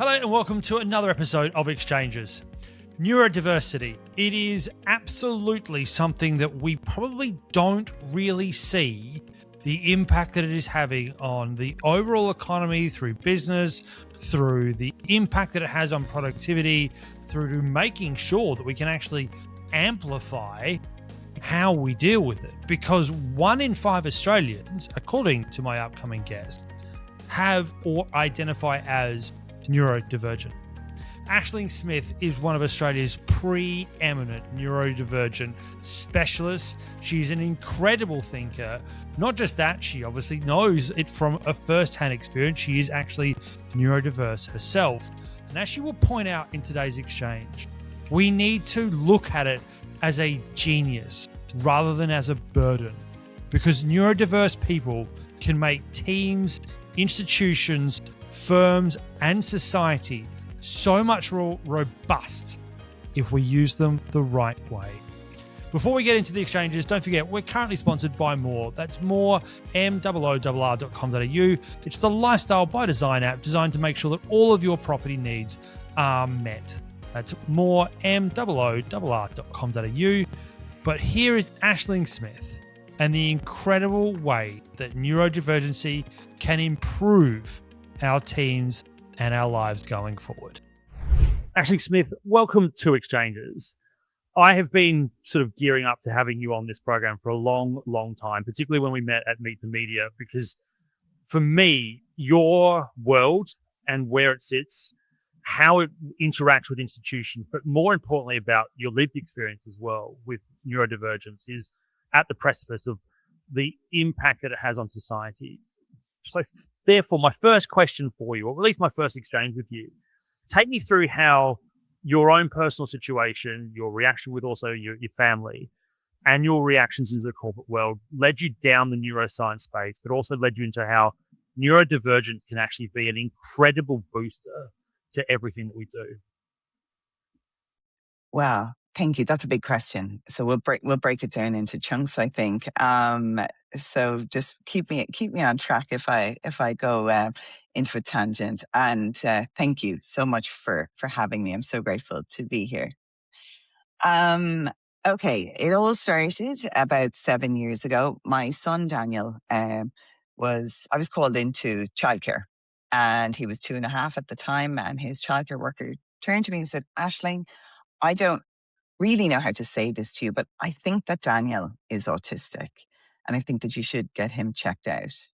Hello and welcome to another episode of Exchanges. Neurodiversity. It is absolutely something that we probably don't really see the impact that it is having on the overall economy through business, through the impact that it has on productivity, through to making sure that we can actually amplify how we deal with it. Because 1 in 5 Australians, according to my upcoming guest, have or identify as neurodivergent. Aisling Smith is one of Australia's preeminent neurodivergent specialists. She's an incredible thinker. Not just that, she obviously knows it from a first-hand experience. She is actually neurodiverse herself. And as she will point out in today's exchange, we need to look at it as a genius rather than as a burden, because neurodiverse people can make teams, institutions, firms, and society so much more robust if we use them the right way. Before we get into the exchanges, don't forget we're currently sponsored by Moorr. That's Moorr, moorr.com.au. It's the lifestyle by design app designed to make sure that all of your property needs are met. That's Moorr, moorr.com.au. But here is Aisling Smith and the incredible way that neurodivergency can improve our teams and our lives going forward. Aisling Smith, welcome to Exchanges. I have been sort of gearing up to having you on this program for a long, long time, particularly when we met at Meet the Media, because for me, your world and where it sits, how it interacts with institutions, but more importantly about your lived experience as well with neurodivergence is at the precipice of the impact that it has on society. So therefore, my first question for you, or at least my first exchange with you, take me through how your own personal situation, your reaction with also your family, and your reactions into the corporate world led you down the neuroscience space, but also led you into how neurodivergence can actually be an incredible booster to everything that we do. Wow, thank you. That's a big question. So we'll break it down into chunks, I think. So just keep me on track if I go into a tangent. And thank you so much for having me. I'm so grateful to be here. Okay, it all started about 7 years ago. My son Daniel I was called into childcare, and he was 2.5 at the time. And his childcare worker turned to me and said, "Aisling, I don't really know how to say this to you, but I think that Daniel is autistic, and I think that you should get him checked out."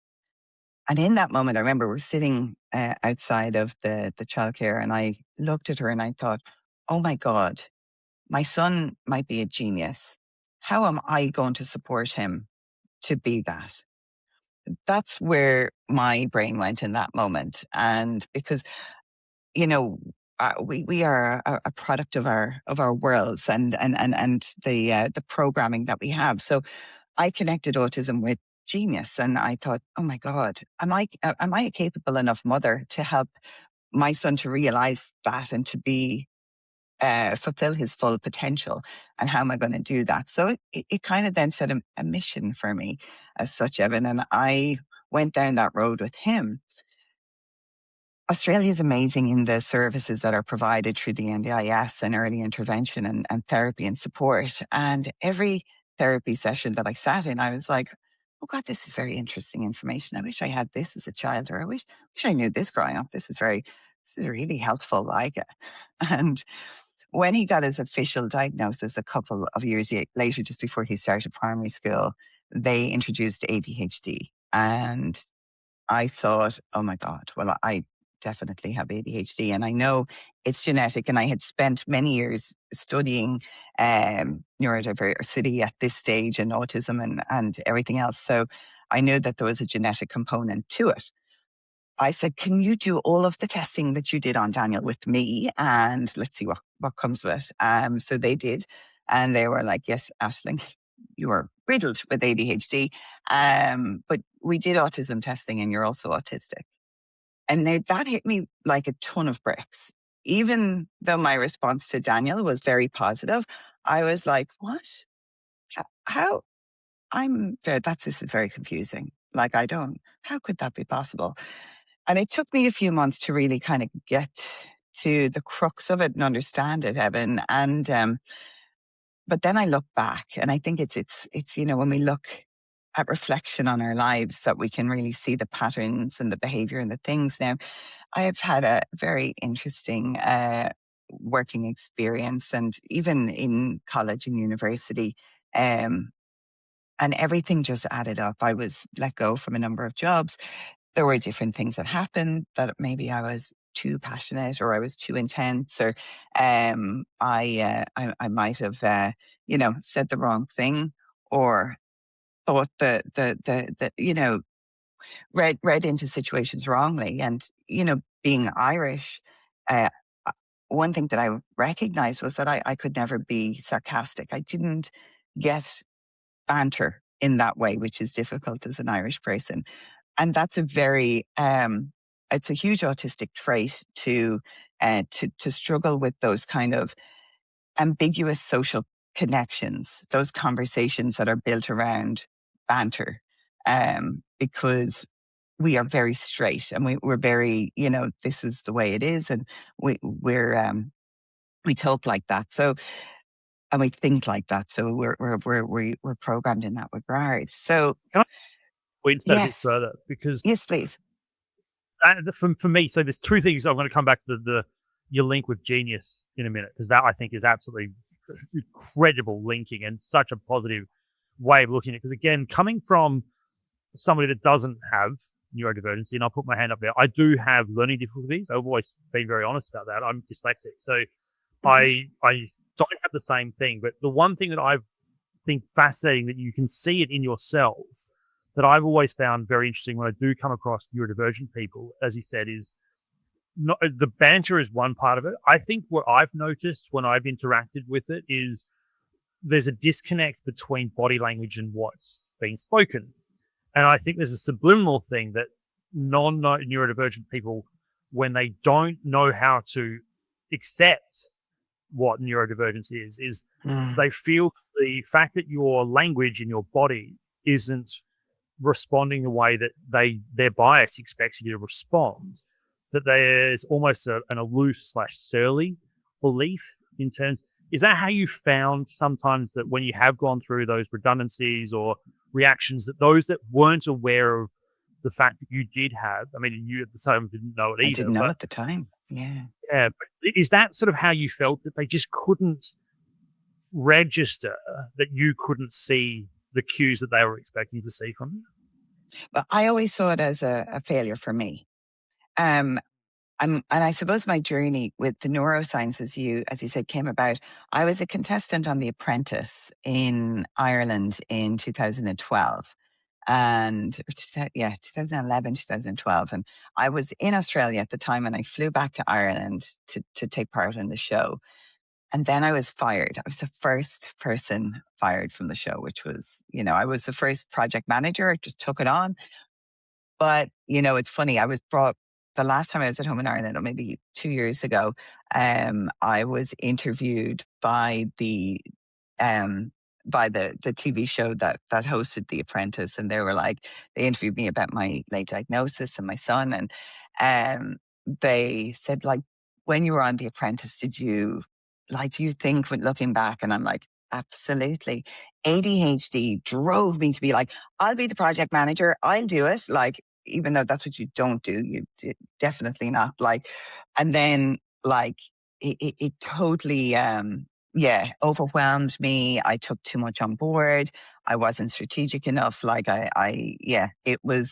And in that moment, I remember we're sitting outside of the childcare, and I looked at her and I thought, "Oh my God, my son might be a genius. How am I going to support him to be that?" That's where my brain went in that moment. And because, we are a product of our worlds and the programming that we have. So I connected autism with genius, and I thought, oh my God, am I a capable enough mother to help my son to realize that and to be fulfill his full potential? And how am I going to do that? So it kind of then set a mission for me as such, Evan, and I went down that road with him. Australia is amazing in the services that are provided through the NDIS and early intervention and therapy and support. And every therapy session that I sat in, I was like, oh God, this is very interesting information. I wish I had this as a child, or I wish I knew this growing up. This is really helpful. Like, and when he got his official diagnosis a couple of years later, just before he started primary school, they introduced ADHD. And I thought, oh my God, well, I definitely have ADHD, and I know it's genetic. And I had spent many years studying neurodiversity at this stage, and autism and everything else. So I knew that there was a genetic component to it. I said, can you do all of the testing that you did on Daniel with me? And let's see what comes of it. So they did. And they were like, yes, Aisling, you are riddled with ADHD. But we did autism testing, and you're also autistic. And now that hit me like a ton of bricks. Even though my response to Daniel was very positive, I was like, what? How? This is very confusing. Like, how could that be possible? And it took me a few months to really kind of get to the crux of it and understand it, Evan. And but then I look back, and I think it's when we look at reflection on our lives that we can really see the patterns and the behavior and the things. Now, I have had a very interesting working experience, and even in college and university, um, and everything just added up. I was let go from a number of jobs. There were different things that happened that maybe I was too passionate or I was too intense or I might have said the wrong thing or thought the read into situations wrongly. And being Irish, uh, one thing that I recognized was that I could never be sarcastic. I didn't get banter in that way, which is difficult as an Irish person. And that's a very it's a huge autistic trait to struggle with those kind of ambiguous social connections, those conversations that are built around banter, because we are very straight and we're very, this is the way it is, and we talk like that. So and we think like that. So we're programmed in that regard. So Can I point that a bit yes, further? Because yes, please. For me, so there's two things. I'm going to come back to your link with genius in a minute, because that I think is absolutely incredible linking and such a positive way of looking at it. Because again, coming from somebody that doesn't have neurodivergency, and I'll put my hand up there, I do have learning difficulties. I've always been very honest about that. I'm dyslexic, so I don't have the same thing. But the one thing that I think fascinating that you can see it in yourself, that I've always found very interesting when I do come across neurodivergent people, as you said, is not, the banter is one part of it. I think what I've noticed when I've interacted with it is there's a disconnect between body language and what's being spoken. And I think there's a subliminal thing that non-neurodivergent people, when they don't know how to accept what neurodivergence is they feel the fact that your language in your body isn't responding the way that their bias expects you to respond, that there's almost an aloof / surly belief in terms. Is that how you found sometimes that when you have gone through those redundancies or reactions, that those that weren't aware of the fact that you did have, I mean, you at the time didn't know it either. I didn't know at the time. Yeah. Yeah. But is that sort of how you felt, that they just couldn't register that you couldn't see the cues that they were expecting to see from you? But I always saw it as a failure for me. And I suppose my journey with the neuroscience, as you said, came about. I was a contestant on The Apprentice in Ireland in 2012. And 2011, 2012. And I was in Australia at the time, and I flew back to Ireland to take part in the show. And then I was fired. I was the first person fired from the show, which was, I was the first project manager. I just took it on. But, it's funny. I was brought the last time I was at home in Ireland, or maybe 2 years ago, I was interviewed by the TV show that hosted The Apprentice, and they interviewed me about my late diagnosis and my son, and they said, like, when you were on The Apprentice, do you think, when looking back? And I'm like, absolutely. ADHD drove me to be like, I'll be the project manager, I'll do it. Like, even though that's what you don't do, definitely not. Like, and then like it totally overwhelmed me. I took too much on board. I wasn't strategic enough. Like it was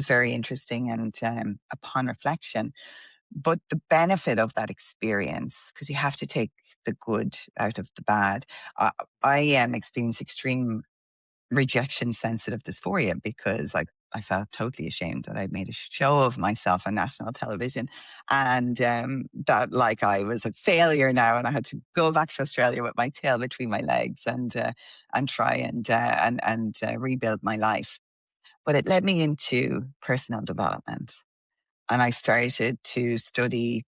very interesting. And upon reflection, but the benefit of that experience, because you have to take the good out of the bad, I experienced extreme rejection sensitive dysphoria, because I felt totally ashamed that I'd made a show of myself on national television, and that I was a failure now, and I had to go back to Australia with my tail between my legs and try and rebuild my life. But it led me into personal development, and I started to study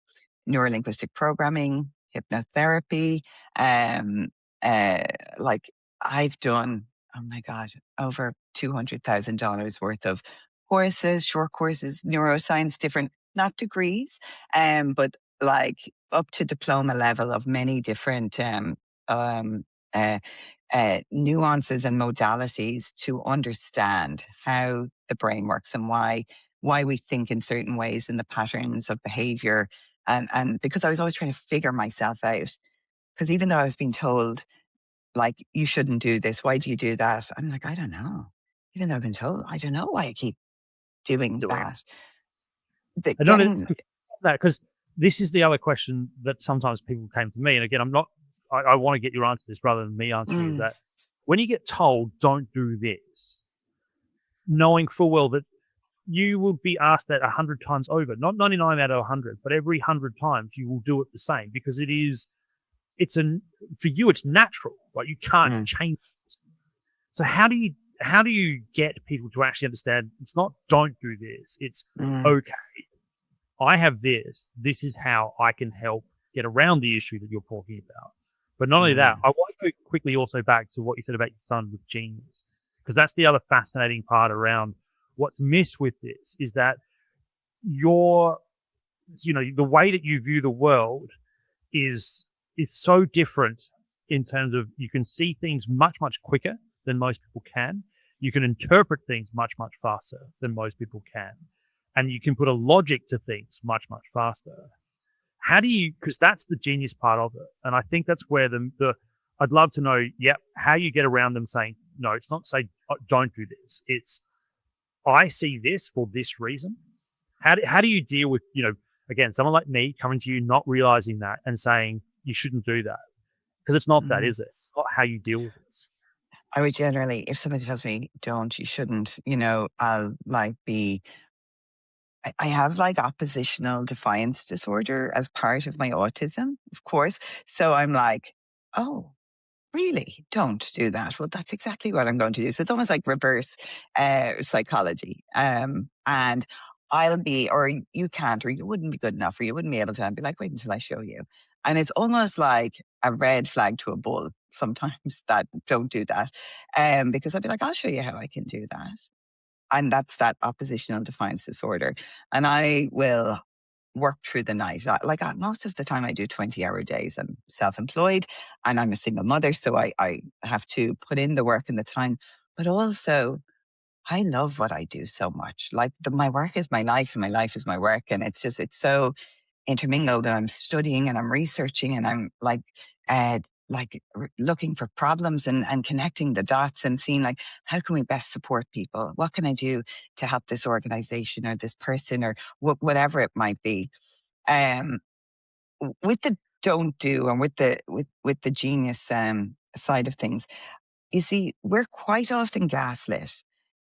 neurolinguistic programming, hypnotherapy, um, uh, like I've done, oh my God, over $200,000 worth of courses, short courses, neuroscience, different, not degrees, but like up to diploma level of many different um, uh, nuances and modalities to understand how the brain works and why we think in certain ways and the patterns of behavior. And because I was always trying to figure myself out, because even though I was being told, like, you shouldn't do this, why do you do that? I'm like, I don't know. Even though I've been told, I don't know why I keep doing Doing it. that. The I don't getting, know that, because this is the other question that sometimes people came to me. And again, I want to get your answer to this rather than me answering, is that when you get told, don't do this, knowing full well that you will be asked that 100 times over, not 99 out of 100, but every 100 times you will do it the same, because for you, it's natural, right? You can't change it. So how do you get people to actually understand it's not don't do this, it's okay, I have this is how I can help get around the issue that you're talking about. But not only that, I want to go quickly also back to what you said about your son with genius, because that's the other fascinating part around what's missed with this, is that the way that you view the world is so different, in terms of you can see things much, much quicker than most people can. You can interpret things much, much faster than most people can. And you can put a logic to things much, much faster. How do you, because that's the genius part of it. And I think that's where I'd love to know, how you get around them saying, no, it's not say, don't do this. It's, I see this for this reason. How do you deal with, again, someone like me coming to you, not realizing that and saying you shouldn't do that? Because it's not that, is it? It's not how you deal with it. I would generally, if somebody tells me, don't, you shouldn't, I'll I have like oppositional defiance disorder as part of my autism, of course. So I'm like, oh, really? Don't do that. Well, that's exactly what I'm going to do. So it's almost like reverse psychology. And I'll be, or you can't, or you wouldn't be good enough, or you wouldn't be able to. I'd be like, wait until I show you. And it's almost like a red flag to a bull sometimes, that don't do that. Because I'd be like, I'll show you how I can do that. And that's that oppositional defiance disorder. And I will work through the night. Most of the time I do 20-hour days. I'm self-employed and I'm a single mother. So I have to put in the work and the time. But also, I love what I do so much. Like my work is my life and my life is my work. And it's so intermingled, and I'm studying and I'm researching and I'm looking for problems and connecting the dots and seeing like, how can we best support people? What can I do to help this organization or this person or whatever it might be? With the don't do and with the genius side of things, you see, we're quite often gaslit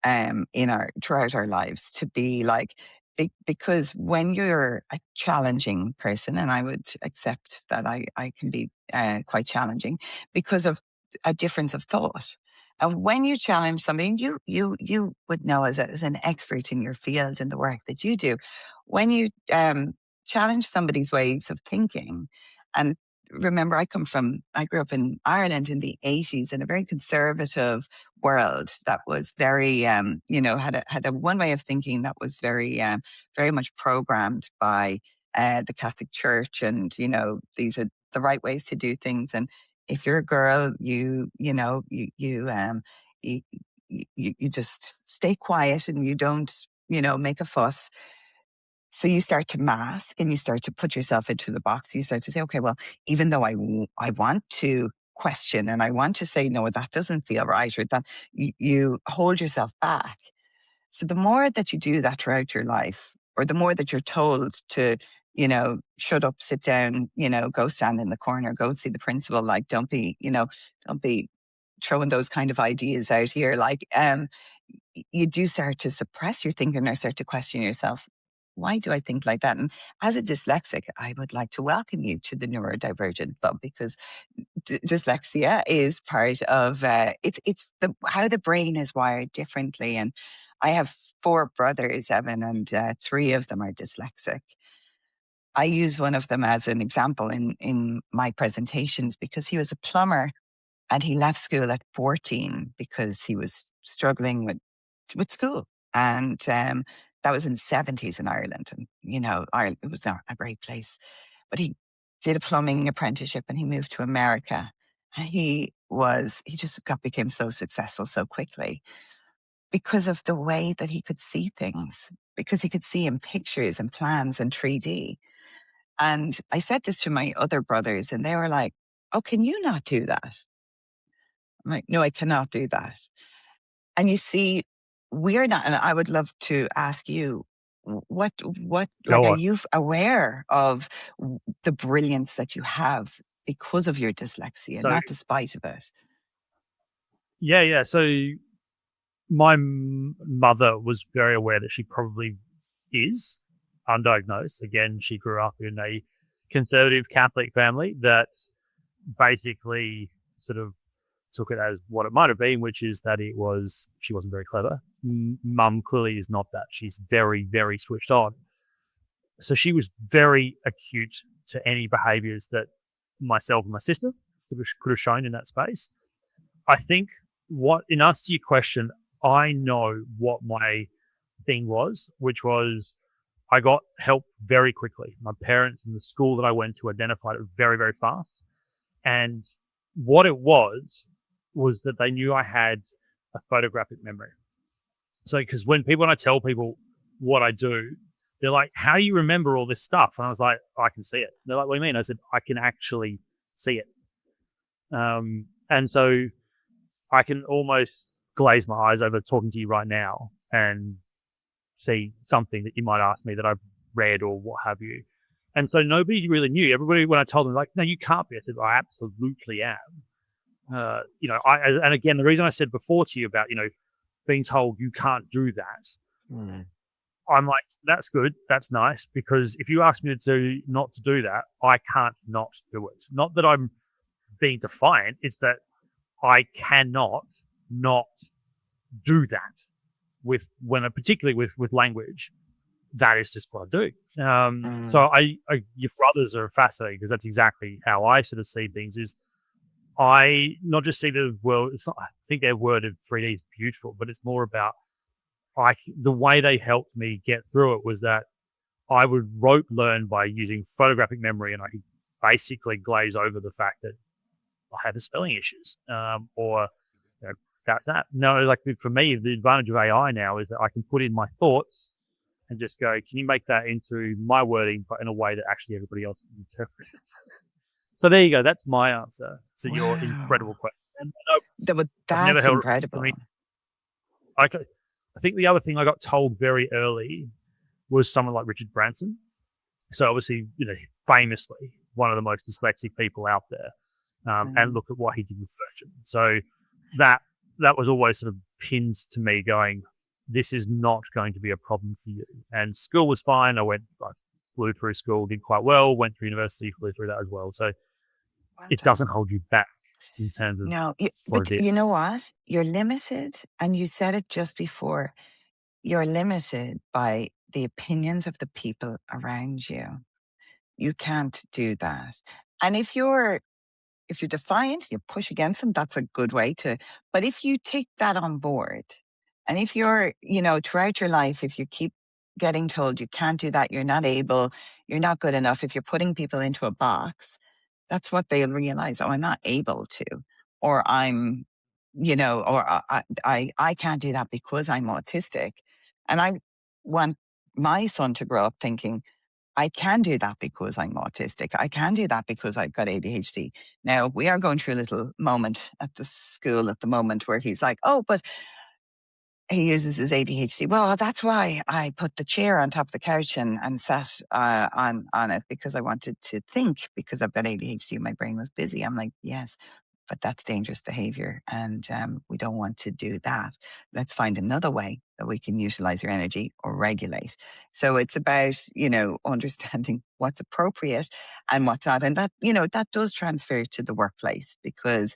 throughout our lives to be like, because when you're a challenging person, and I would accept that I can be quite challenging because of a difference of thought. And when you challenge somebody, you would know as an expert in your field and the work that you do, when you challenge somebody's ways of thinking. And remember, I grew up in Ireland in the 80s in a very conservative world that was very, had a one way of thinking that was very, very much programmed by the Catholic Church. And, these are the right ways to do things. And if you're a girl, you just stay quiet and you don't, make a fuss. So you start to mask and you start to put yourself into the box. You start to say, okay, well, even though I want to question and I want to say, no, that doesn't feel right, or that you hold yourself back. So the more that you do that throughout your life, or the more that you're told to, shut up, sit down, go stand in the corner, go see the principal, like, don't be throwing those kind of ideas out here. Like, you do start to suppress your thinking or start to question yourself. Why do I think like that? And as a dyslexic, I would like to welcome you to the Neurodivergent Club, because dyslexia is part of it's how the brain is wired differently. And I have 4 brothers, Evan, and 3 of them are dyslexic. I use one of them as an example in my presentations, because he was a plumber and he left school at 14 because he was struggling with school. And that was in the 70s in Ireland. And, Ireland, it was a great place. But he did a plumbing apprenticeship and he moved to America. And he just became so successful so quickly because of the way that he could see things, because he could see in pictures and plans and 3D. And I said this to my other brothers, and they were like, "Oh, can you not do that?" I'm like, "No, I cannot do that." And you see, we're not, and I would love to ask you, what, like, Go are on. you aware of the brilliance that you have because of your dyslexia, So not despite of it? yeah. So my mother was very aware that she probably is undiagnosed. Again, she grew up in a conservative Catholic family that basically sort of took it as what it might have been, which is that she wasn't very clever. Mum clearly is not that. She's very, very switched on. So she was very acute to any behaviors that myself and my sister could have shown in that space. I think in answer to your question, I know what my thing was, which was I got help very quickly. My parents and the school that I went to identified it very, very fast. And what it was that they knew I had a photographic memory. So, because when I tell people what I do, they're like, "How do you remember all this stuff?" And I was like, "I can see it." They're like, "What do you mean?" I said, "I can actually see it." And so I can almost glaze my eyes over talking to you right now and see something that you might ask me that I've read or what have you. And so nobody really knew. Everybody, when I told them, like, "No, you can't be," I said, "I absolutely am." And again, the reason I said before to you about, being told you can't do that, I'm like, that's good, that's nice, because if you ask me not to do that, I can't not do it. Not that I'm being defiant, it's that I cannot not do that particularly with language. That is just what I do. So your brothers are fascinating because that's exactly how I sort of see things. Is I not just see the world. I think their word of 3D is beautiful, but it's more about the way they helped me get through it was that I would rote learn by using photographic memory, and I could basically glaze over the fact that I have spelling issues, or that's that. No, like for me, the advantage of AI now is that I can put in my thoughts and just go, "Can you make that into my wording, but in a way that actually everybody else can interpret it?" So there you go. That's my answer to your incredible question. And I've never That's held incredible. I think the other thing I got told very early was someone like Richard Branson. So obviously, famously one of the most dyslexic people out there. And look at what he did with Furchen. So that was always sort of pinned to me going, this is not going to be a problem for you. And school was fine. I flew through school, did quite well, went through university, flew through that as well. So it doesn't hold you back in terms of No, what but it is. you know what? You're limited, and you said it just before. You're limited by the opinions of the people around you. You can't do that. And if you're defiant, you push against them, that's a good way to. But if you take that on board, and if you're, throughout your life, if you keep getting told you can't do that, you're not able, you're not good enough, if you're putting people into a box, that's what they'll realize. Oh, I'm not able to, or I'm, or I can't do that because I'm autistic. And I want my son to grow up thinking, I can do that because I'm autistic. I can do that because I've got ADHD. Now, we are going through a little moment at the school at the moment where he's like, "Oh, but he uses his ADHD. Well, that's why I put the chair on top of the couch and sat on it because I wanted to think because I've got ADHD. My brain was busy." I'm like, "Yes, but that's dangerous behavior. And we don't want to do that. Let's find another way that we can utilize your energy or regulate." So it's about, understanding what's appropriate and what's not. And that, that does transfer to the workplace because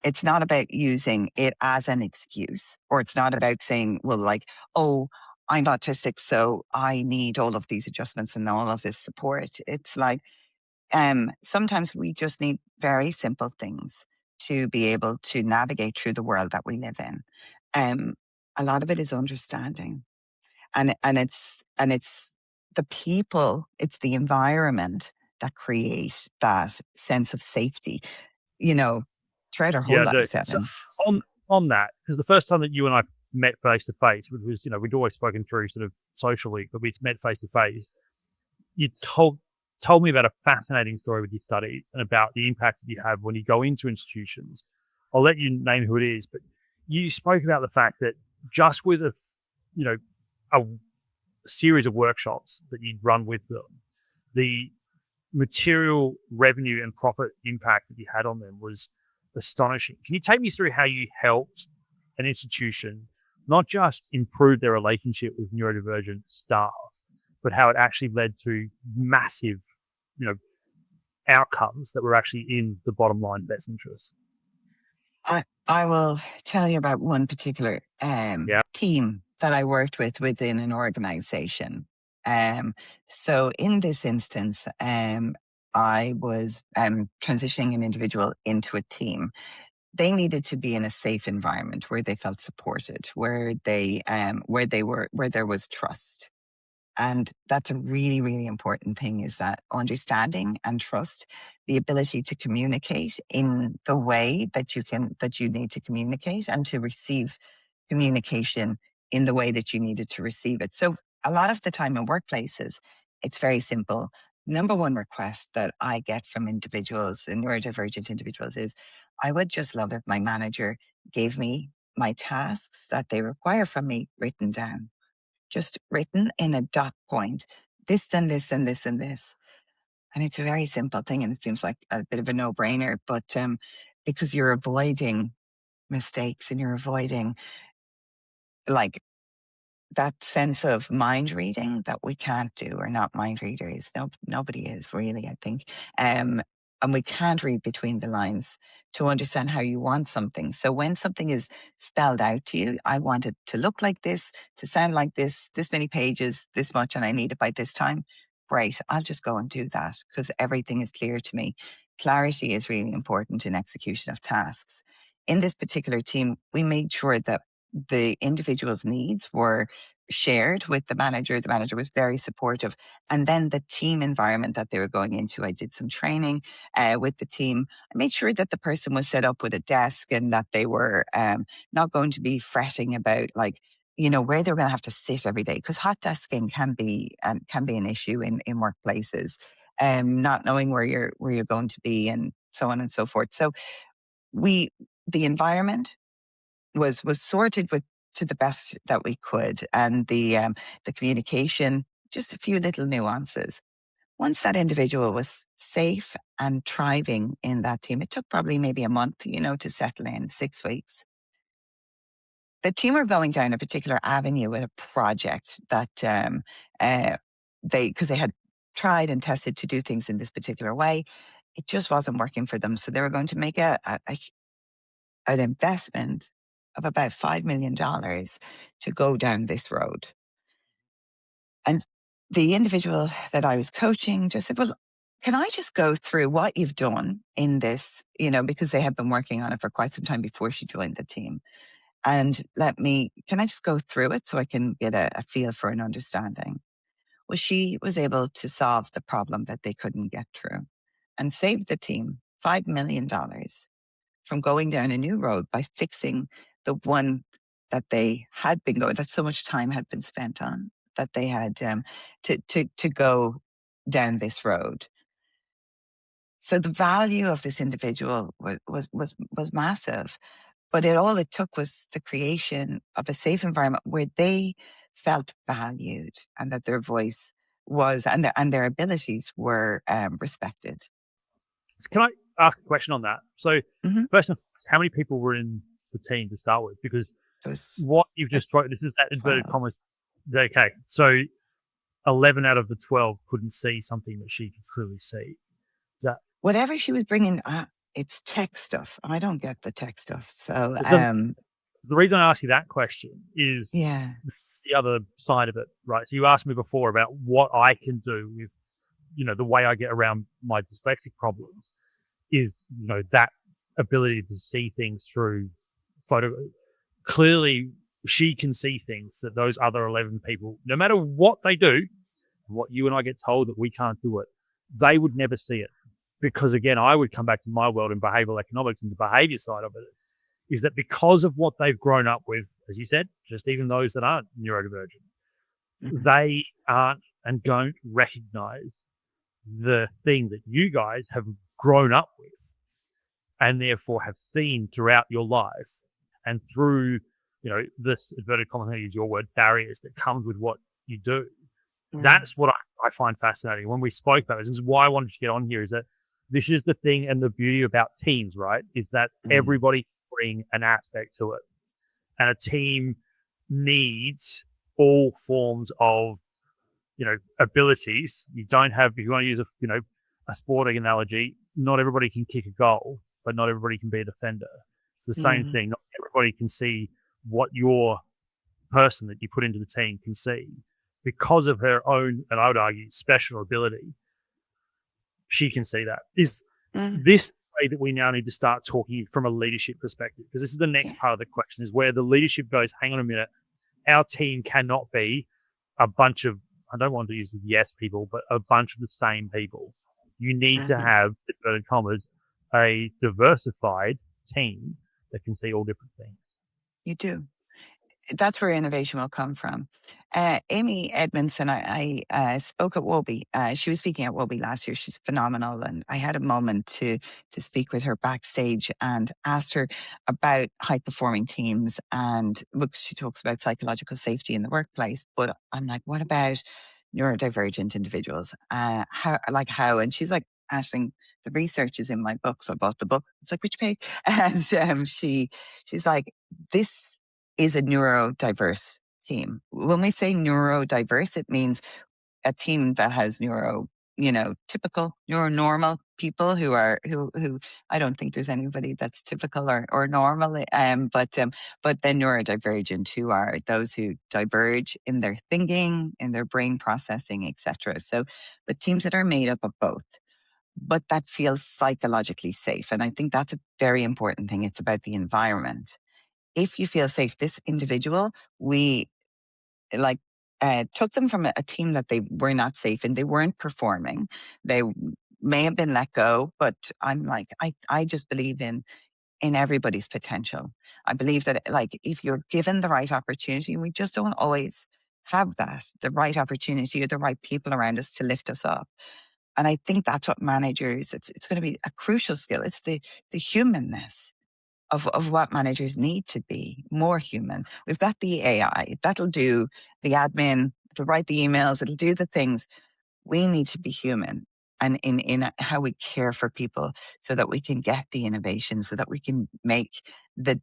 it's not about using it as an excuse, or it's not about saying, well, like, "Oh, I'm autistic, so I need all of these adjustments and all of this support." It's like, sometimes we just need very simple things to be able to navigate through the world that we live in. A lot of it is understanding. It's the people, it's the environment that create that sense of safety, throughout our whole Yeah, lives, so Evan. on that, because the first time that you and I met face to face, was we'd always spoken through sort of socially, but we met face to face. You told me about a fascinating story with your studies and about the impact that you have when you go into institutions. I'll let you name who it is, but you spoke about the fact that just with a series of workshops that you'd run with them, the material revenue and profit impact that you had on them was astonishing. Can you take me through how you helped an institution not just improve their relationship with neurodivergent staff, but how it actually led to massive, outcomes that were actually in the bottom line best interest? I will tell you about one particular team that I worked with within an organization. So in this instance, I was transitioning an individual into a team. They needed to be in a safe environment where they felt supported, where there was trust. And that's a really, really important thing, is that understanding and trust, the ability to communicate in the way that you need to communicate, and to receive communication in the way that you needed to receive it. So a lot of the time in workplaces, it's very simple. Number one request that I get from individuals and neurodivergent individuals is, I would just love if my manager gave me my tasks that they require from me written down, just written in a dot point, this, then this, and this, and this. And it's a very simple thing, and it seems like a bit of a no-brainer, but because you're avoiding mistakes, and you're avoiding like that sense of mind reading that we can't do. We're not mind readers. No, nobody is really, I think. And we can't read between the lines to understand how you want something. So when something is spelled out to you, I want it to look like this, to sound like this many pages, this much, and I need it by this time. Great, I'll just go and do that because everything is clear to me. Clarity is really important in execution of tasks. In this particular team, we made sure that the individual's needs were shared with the manager. The manager was very supportive. And then the team environment that they were going into, I did some training with the team. I made sure that the person was set up with a desk, and that they were not going to be fretting about where they're going to have to sit every day, because hot desking can be an issue in workplaces. Not knowing where you're going to be, and so on and so forth. So the environment was sorted with to the best that we could, and the communication, just a few little nuances. Once that individual was safe and thriving in that team, it took probably maybe a month, to settle in, 6 weeks. The team were going down a particular avenue with a project that because they had tried and tested to do things in this particular way. It just wasn't working for them. So they were going to make an investment of about $5 million to go down this road. And the individual that I was coaching just said, well, can I just go through what you've done in this, because they had been working on it for quite some time before she joined the team. And can I just go through it so I can get a feel for an understanding? Well, she was able to solve the problem that they couldn't get through, and saved the team $5 million from going down a new road by fixing the one that they had been going, that so much time had been spent on, that they had to go down this road. So the value of this individual was massive, but all it took was the creation of a safe environment where they felt valued, and that their voice was, and their abilities were respected. So can I ask a question on that? So first and foremost, how many people were in the team to start with? Because what you've just spoken, this is that inverted commas. Okay, so 11 out of the 12 couldn't see something that she could clearly see. Whatever she was bringing, it's tech stuff. I don't get the tech stuff. So the reason I ask you that question is the other side of it, right? So you asked me before about what I can do with, the way I get around my dyslexic problems is, that ability to see things through photo. Clearly, she can see things that those other 11 people, no matter what they do, what you and I get told that we can't do it, they would never see it. Because again, I would come back to my world in behavioral economics, and the behavior side of it is that because of what they've grown up with, as you said, just even those that aren't neurodivergent, they aren't and don't recognize the thing that you guys have grown up with and therefore have seen throughout your life and through, this inverted commas, I'm going to use your word, barriers that comes with what you do. That's what I find fascinating. When we spoke about this is why I wanted to get on here, is that this is the thing and the beauty about teams, right? Is that everybody bring an aspect to it. And a team needs all forms of, abilities. You don't have, if you want to use a sporting analogy, not everybody can kick a goal, but not everybody can be a defender. It's the same thing. Not everybody can see what your person that you put into the team can see. Because of her own, and I would argue, special ability, she can see that. Is this way that we now need to start talking from a leadership perspective? Because this is the next part of the question, is where the leadership goes, hang on a minute, our team cannot be a bunch of, I don't want to use yes people, but a bunch of the same people. You need to have, inverted commas, a diversified team that can see all different things. You do. That's where innovation will come from. Amy Edmondson, I spoke at Wobie. She was speaking at Wobie last year. She's phenomenal. And I had a moment to speak with her backstage and asked her about high-performing teams. And look, she talks about psychological safety in the workplace. But I'm like, what about neurodivergent individuals? How? And she's like, Aisling, the research is in my book. So I bought the book. It's like, which page? And she's like, this is a neurodiverse team. When we say neurodiverse, it means a team that has typical, neuronormal people who I don't think there's anybody that's typical or normal, but then neurodivergent, who are those who diverge in their thinking, in their brain processing, etc. So the teams that are made up of both, but that feels psychologically safe. And I think that's a very important thing. It's about the environment. If you feel safe, this individual, we took them from a team that they were not safe in. They weren't performing. They may have been let go, but I'm like, I just believe in everybody's potential. I believe that if you're given the right opportunity, we just don't always have the right opportunity or the right people around us to lift us up. And I think that's what managers, it's going to be a crucial skill. It's the humanness of what managers need to be more human. We've got the AI that'll do the admin, it'll write the emails, it'll do the things. We need to be human, and in how we care for people, so that we can get the innovation, so that we can make the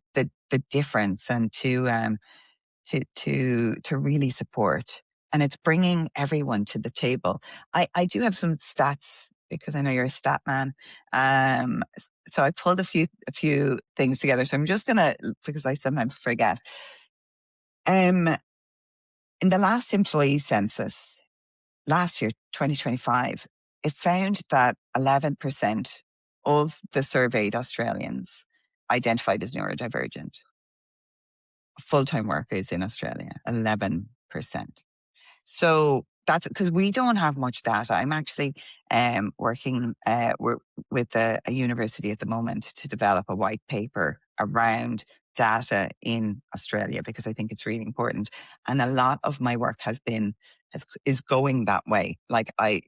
difference, and to really support. And it's bringing everyone to the table. I do have some stats, because I know you're a stat man. So I pulled a few things together. So I'm just gonna, because I sometimes forget. In the last employee census, last year, 2025, it found that 11% of the surveyed Australians identified as neurodivergent. Full-time workers in Australia, 11%. So that's because we don't have much data. I'm actually working with a university at the moment to develop a white paper around data in Australia, because I think it's really important. And a lot of my work is going that way. Like I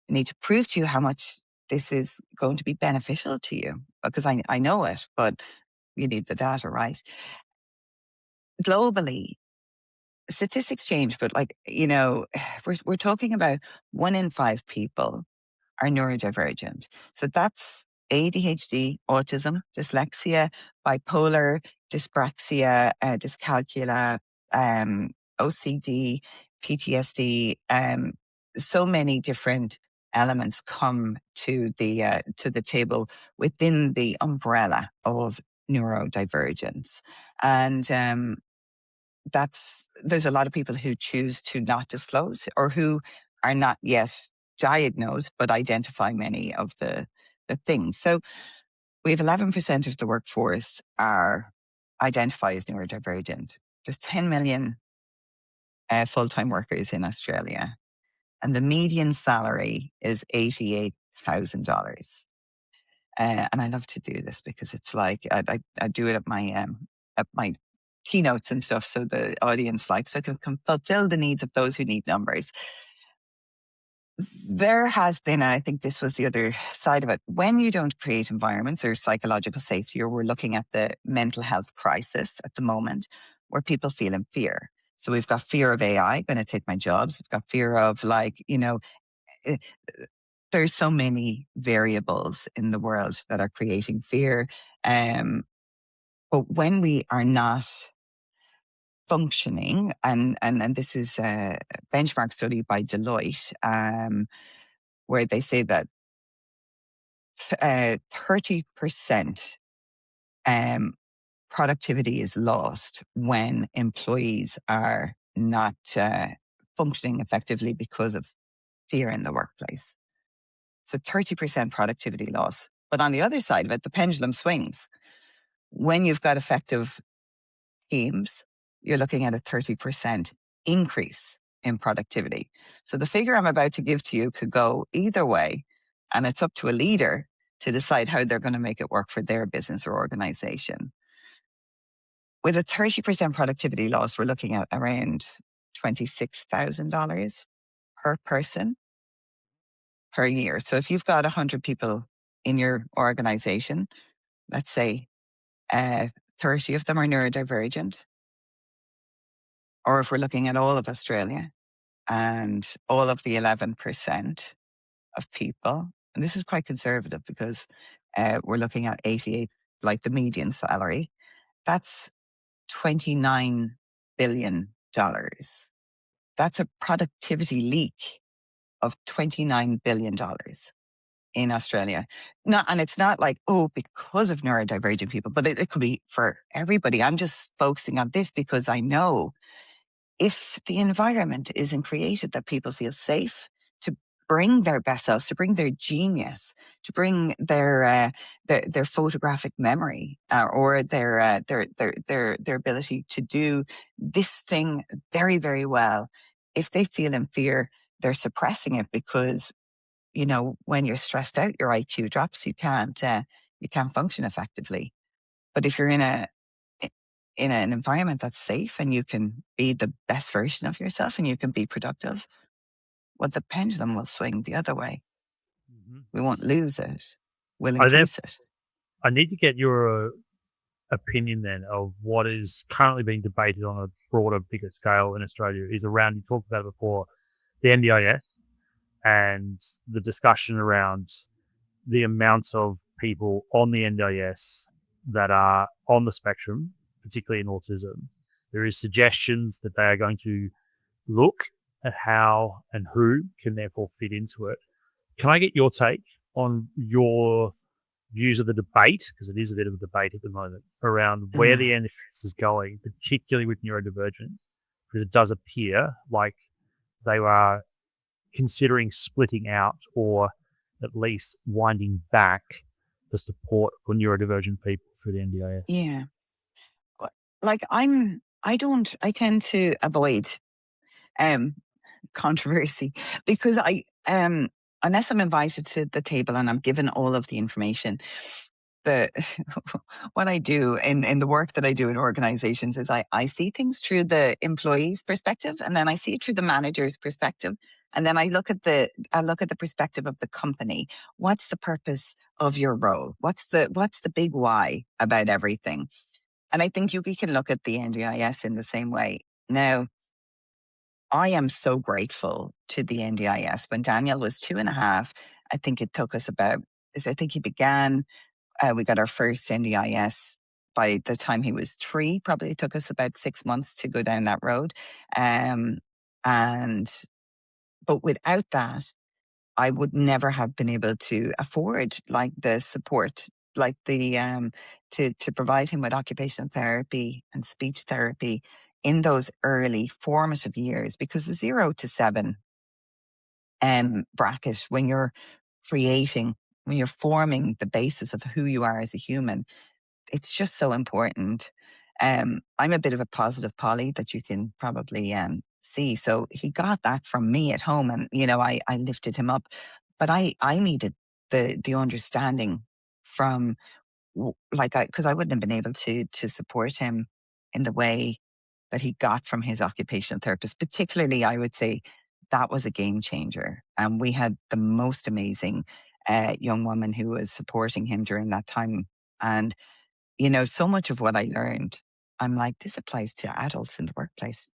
need to prove to you how much this is going to be beneficial to you, because I know it, but you need the data, right? Globally, statistics change, but we're talking about 1 in 5 people are neurodivergent. So that's ADHD, autism, dyslexia, bipolar, dyspraxia, dyscalculia, OCD, PTSD. So many different elements come to the table within the umbrella of neurodivergence, and there's a lot of people who choose to not disclose, or who are not yet diagnosed but identify many of the things. So we have 11% of the workforce are identify as neurodivergent. There's 10 million full-time workers in Australia, and the median salary is $88,000. And I love to do this because it's like I do it at my keynotes and stuff, so the audience likes, so I can fulfill the needs of those who need numbers. There has been, and I think this was the other side of it, when you don't create environments or psychological safety, or we're looking at the mental health crisis at the moment, where people feel in fear. So we've got fear of AI going to take my jobs. We've got fear of there's so many variables in the world that are creating fear. But when we are not functioning, and this is a benchmark study by Deloitte, where they say that 30% productivity is lost when employees are not functioning effectively because of fear in the workplace. So 30% productivity loss. But on the other side of it, the pendulum swings. When you've got effective teams, you're looking at a 30% increase in productivity. So the figure I'm about to give to you could go either way, and it's up to a leader to decide how they're going to make it work for their business or organization. With a 30% productivity loss, we're looking at around $26,000 per person per year. So if you've got 100 people in your organization, let's say 30 of them are neurodivergent, or if we're looking at all of Australia and all of the 11% of people, and this is quite conservative because we're looking at 88, like the median salary, that's $29 billion. That's a productivity leak of $29 billion in Australia. And it's not like, because of neurodivergent people, but it could be for everybody. I'm just focusing on this because I know if the environment isn't created that people feel safe to bring their best selves, to bring their genius, to bring their photographic memory, or their ability to do this thing very, very well, if they feel in fear, they're suppressing it because, when you're stressed out, your IQ drops. You can't function effectively. But if you're in an environment that's safe and you can be the best version of yourself and you can be productive, well, the pendulum will swing the other way. Mm-hmm. We won't lose it. We'll increase it. I need to get your opinion then of what is currently being debated on a broader, bigger scale in Australia is around, you talked about it before, the NDIS and the discussion around the amounts of people on the NDIS that are on the spectrum, particularly in autism. There is suggestions that they are going to look at how and who can therefore fit into it. Can I get your take on your views of the debate, because it is a bit of a debate at the moment, around where the NDIS is going, particularly with neurodivergence, because it does appear like they are considering splitting out or at least winding back the support for neurodivergent people through the NDIS. Yeah. Like I tend to avoid controversy because unless I'm invited to the table and I'm given all of the information, what I do in the work that I do in organizations is I see things through the employee's perspective, and then I see it through the manager's perspective, and then I look at the perspective of the company. What's the purpose of your role? What's the big why about everything? And I think we can look at the NDIS in the same way. Now, I am so grateful to the NDIS. When Daniel was 2.5, I think it took us he began, we got our first NDIS by the time he was 3. Probably it took us about 6 months to go down that road. But without that, I would never have been able to afford the support, to provide him with occupational therapy and speech therapy in those early formative years, because the 0 to 7 bracket, when you're forming the basis of who you are as a human, it's just so important. I'm a bit of a positive Polly that you can probably see. So he got that from me at home, and I lifted him up, but I needed the understanding from because I wouldn't have been able to support him in the way that he got from his occupational therapist. Particularly, I would say that was a game changer. And we had the most amazing young woman who was supporting him during that time. And so much of what I learned, I'm like, this applies to adults in the workplace.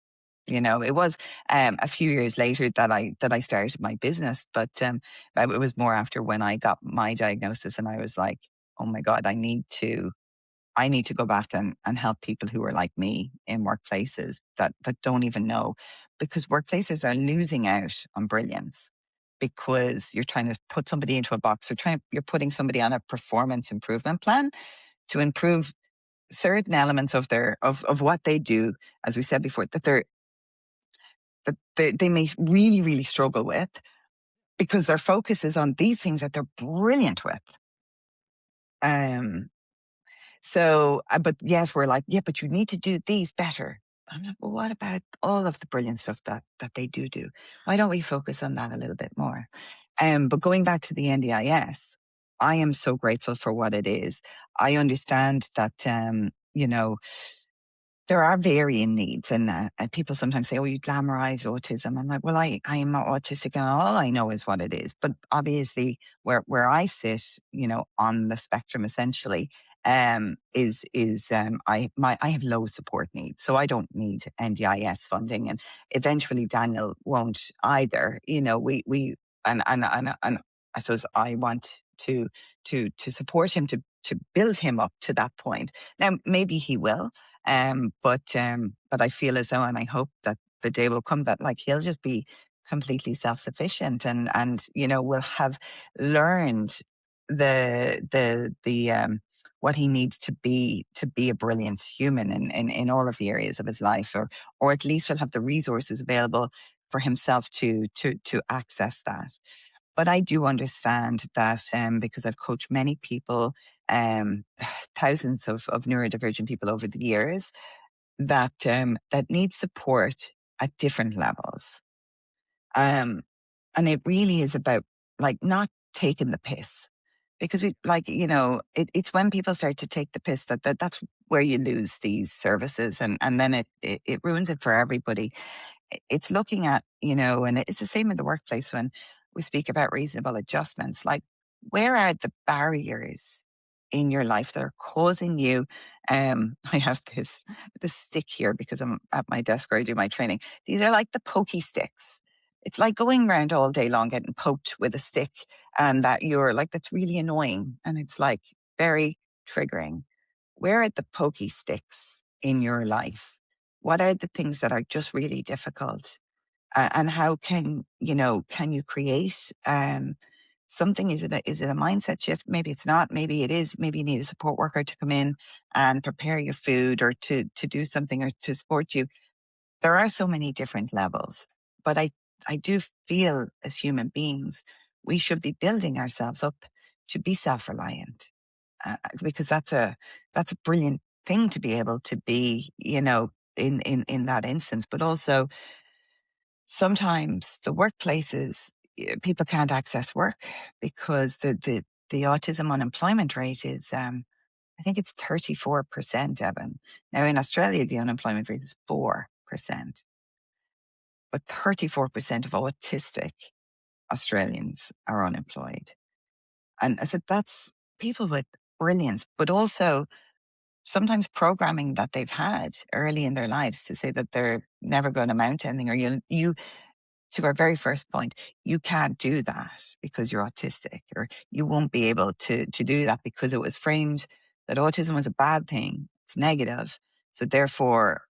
It was a few years later that I started my business, but it was more after when I got my diagnosis, and I was like, oh my God, I need to go back and help people who are like me in workplaces that don't even know, because workplaces are losing out on brilliance because you're trying to put somebody into a box, or you're putting somebody on a performance improvement plan to improve certain elements of what they do, as we said before, that they may really, really struggle with, because their focus is on these things that they're brilliant with. But yes, we're like, yeah, but you need to do these better. I'm like, well, what about all of the brilliant stuff that they do? Why don't we focus on that a little bit more? But going back to the NDIS, I am so grateful for what it is. I understand that, there are varying needs, and people sometimes say, oh, you glamorize autism. I'm like, well, I am not autistic, and all I know is what it is. But obviously, where I sit, on the spectrum, essentially, I have low support needs, so I don't need NDIS funding, and eventually Daniel won't either. We and I suppose I want to support him, to build him up to that point. Now, maybe he will. But I feel as though, and I hope that the day will come that, like, he'll just be completely self-sufficient, and will have learned the what he needs to be a brilliant human in all of the areas of his life, or at least will have the resources available for himself to access that. But I do understand that, because I've coached many people, thousands of neurodivergent people over the years, that need support at different levels. And it really is about, like, not taking the piss, because it's when people start to take the piss that's where you lose these services, and then it ruins it for everybody. It's looking at, and it's the same in the workplace when we speak about reasonable adjustments. Like, where are the barriers in your life that are causing you? I have this stick here because I'm at my desk where I do my training. These are like the pokey sticks. It's like going around all day long getting poked with a stick, and that you're like, that's really annoying, and it's like very triggering. Where are the pokey sticks in your life? What are the things that are just really difficult? And how can you create something? Is it a mindset shift? Maybe it's not. Maybe it is. Maybe you need a support worker to come in and prepare your food, or to do something, or to support you. There are so many different levels, but I do feel, as human beings, we should be building ourselves up to be self-reliant, because that's a brilliant thing to be able to be, in that instance. But also, sometimes the workplaces, people can't access work because the autism unemployment rate is, I think it's 34%, Evan. Now, in Australia, the unemployment rate is 4%, but 34% of autistic Australians are unemployed. And I said, that's people with brilliance, but also sometimes programming that they've had early in their lives to say that they're never going to amount to anything, or you to our very first point, you can't do that because you're autistic, or you won't be able to do that because it was framed that autism was a bad thing. It's negative. So therefore,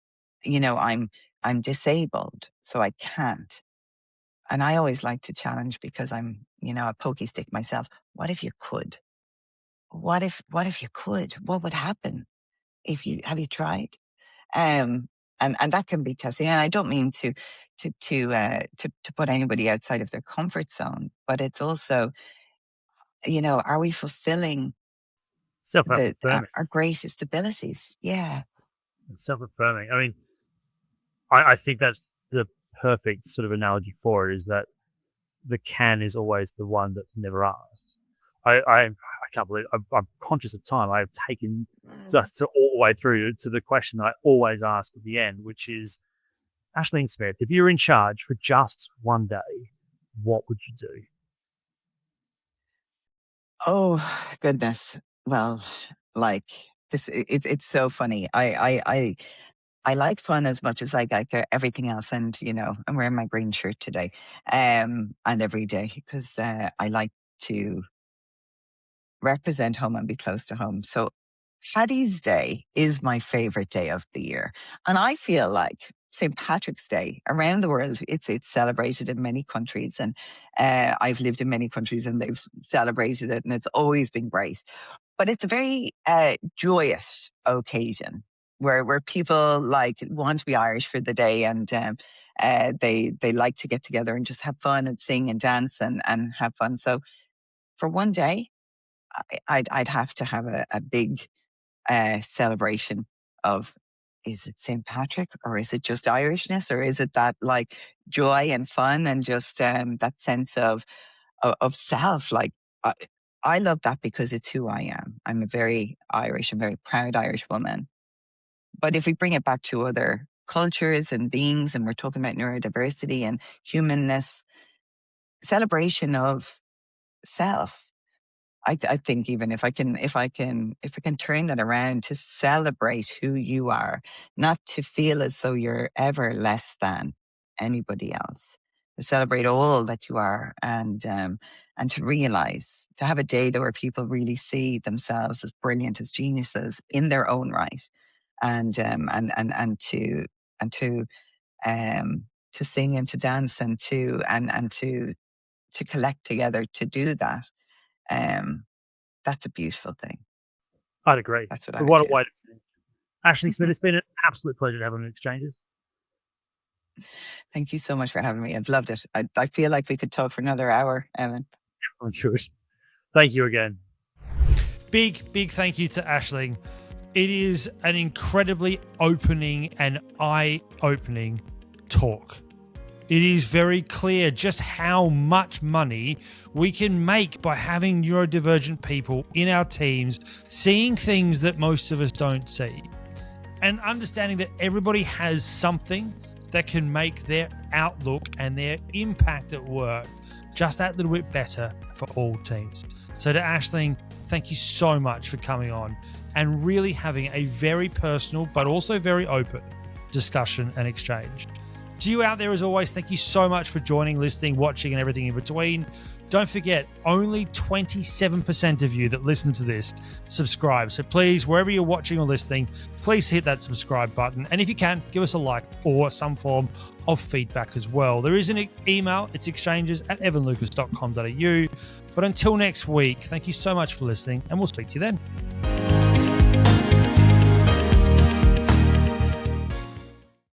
I'm disabled, so I can't. And I always like to challenge, because I'm, a pokey stick myself. What if you could? What if you could? What would happen have you tried? And that can be testing. And I don't mean to put anybody outside of their comfort zone, but it's also, are we fulfilling Self-affirming. our greatest abilities? Yeah. It's self-affirming. I mean, I think that's the perfect sort of analogy for it, is that the can is always the one that's never asked. I can't believe I'm conscious of time. I've taken just to all the way through to the question that I always ask at the end, which is, Aisling Smith, if you're in charge for just one day, what would you do? Oh goodness. Well, like it's so funny. I like fun as much as I like everything else, and I'm wearing my green shirt today, and every day because I like to represent home and be close to home. So Paddy's Day is my favorite day of the year, and I feel like St. Patrick's Day around the world, it's celebrated in many countries, and I've lived in many countries and they've celebrated it, and it's always been great. But it's a very joyous occasion where people like want to be Irish for the day, and they like to get together and just have fun and sing and dance and have fun. So for one day, I'd have to have a big celebration of, is it St. Patrick, or is it just Irishness, or is it that like joy and fun and just that sense of self? Like I, I love that because it's who I am. I'm a very Irish and very proud Irish woman. But if we bring it back to other cultures and beings, and we're talking about neurodiversity and humanness, celebration of self. I think even if I can turn that around to celebrate who you are, not to feel as though you're ever less than anybody else, to celebrate all that you are, and to realize, to have a day where people really see themselves as brilliant, as geniuses in their own right, and to sing and to dance and to collect together to do that. That's a beautiful thing. I'd agree. That's what But I what would a way to finish. Aisling Smith, it's been an absolute pleasure to have an exchanges. Thank you so much for having me. I've loved it. I feel like we could talk for another hour, Evan. I'm sure. Thank you again. Big thank you to Aisling. It is an incredibly opening and eye-opening talk. It is very clear just how much money we can make by having neurodivergent people in our teams, seeing things that most of us don't see, and understanding that everybody has something that can make their outlook and their impact at work just that little bit better for all teams. So to Aisling, thank you so much for coming on and really having a very personal but also very open discussion and exchange. To you out there, as always, thank you so much for joining, listening, watching, and everything in between. Don't forget, only 27% of you that listen to this subscribe. So please, wherever you're watching or listening, please hit that subscribe button. And if you can, give us a like or some form of feedback as well. There is an email. It's exchanges@evanlucas.com.au. But until next week, thank you so much for listening, and we'll speak to you then.